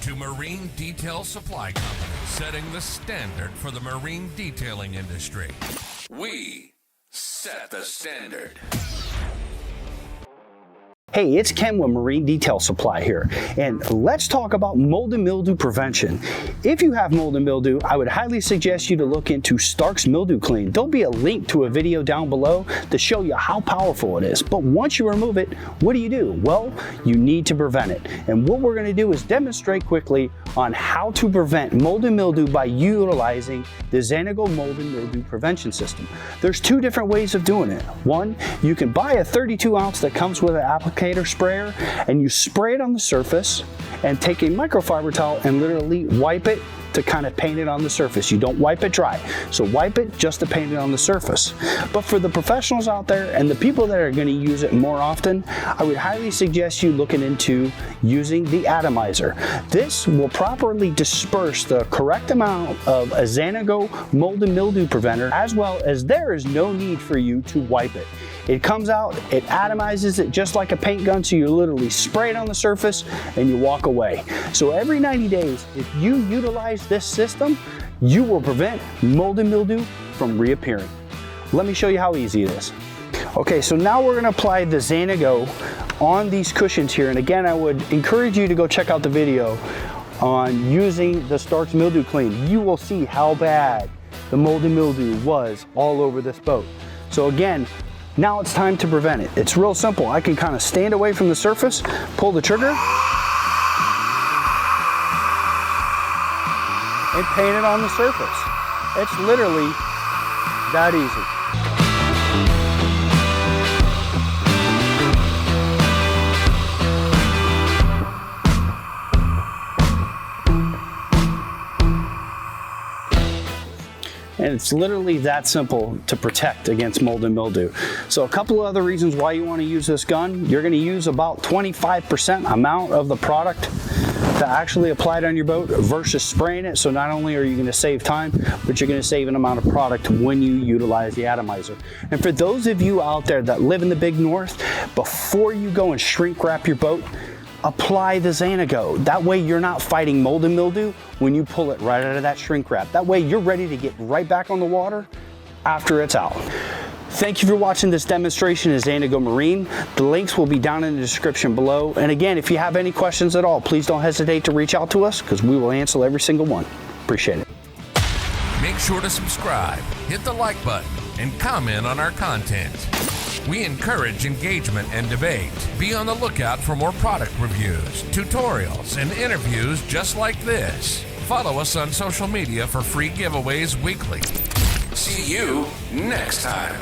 to Marine Detail Supply Company, setting the standard for the marine detailing industry. We set the standard. Hey, it's Ken with Marine Detail Supply here, and let's talk about mold and mildew prevention. If you have mold and mildew, I would highly suggest you to look into STARKE's Mildew Clean. There'll be a link to a video down below to show you how powerful it is. But once you remove it, what do? Well, you need to prevent it. And what we're going to do is demonstrate quickly on how to prevent mold and mildew by utilizing the Xanigo Mold Mildew Prevention System. There's two different ways of doing it. One, you can buy a 32 ounce that comes with an applicator sprayer, and you spray it on the surface and take a microfiber towel and literally wipe it to kind of paint it on the surface. You don't wipe it dry. So wipe it just to paint it on the surface. But for the professionals out there and the people that are going to use it more often, I would highly suggest you looking into using the atomizer. This will properly disperse the correct amount of a Xanigo mold and mildew preventer, as well as there is no need for you to wipe it. It comes out, it atomizes it just like a paint gun, so you literally spray it on the surface and you walk away. So every 90 days, if you utilize this system, you will prevent mold and mildew from reappearing. Let me show you how easy it is. Okay, so now we're gonna apply the Xanigo on these cushions here. And again, I would encourage you to go check out the video on using the STARKE's Mildew Clean. You will see how bad the mold and mildew was all over this boat. So again, now it's time to prevent it. It's real simple. I can kind of stand away from the surface, pull the trigger, and paint it on the surface. It's literally that easy. And it's literally that simple to protect against mold and mildew. So a couple of other reasons why you want to use this gun. You're going to use about 25% amount of the product to actually apply it on your boat versus spraying it. So not only are you going to save time, but you're going to save an amount of product when you utilize the atomizer. And for those of you out there that live in the big north, before you go and shrink wrap your boat, apply the Xanigo. That way you're not fighting mold and mildew when you pull it right out of that shrink wrap. That way you're ready to get right back on the water after it's out. Thank you for watching this demonstration of Xanigo Marine. The links will be down in the description below. And again, if you have any questions at all, please don't hesitate to reach out to us because we will answer every single one. Appreciate it. Make sure to subscribe, hit the like button, and comment on our content. We encourage engagement and debate. Be on the lookout for more product reviews, tutorials, and interviews just like this. Follow us on social media for free giveaways weekly. See you next time.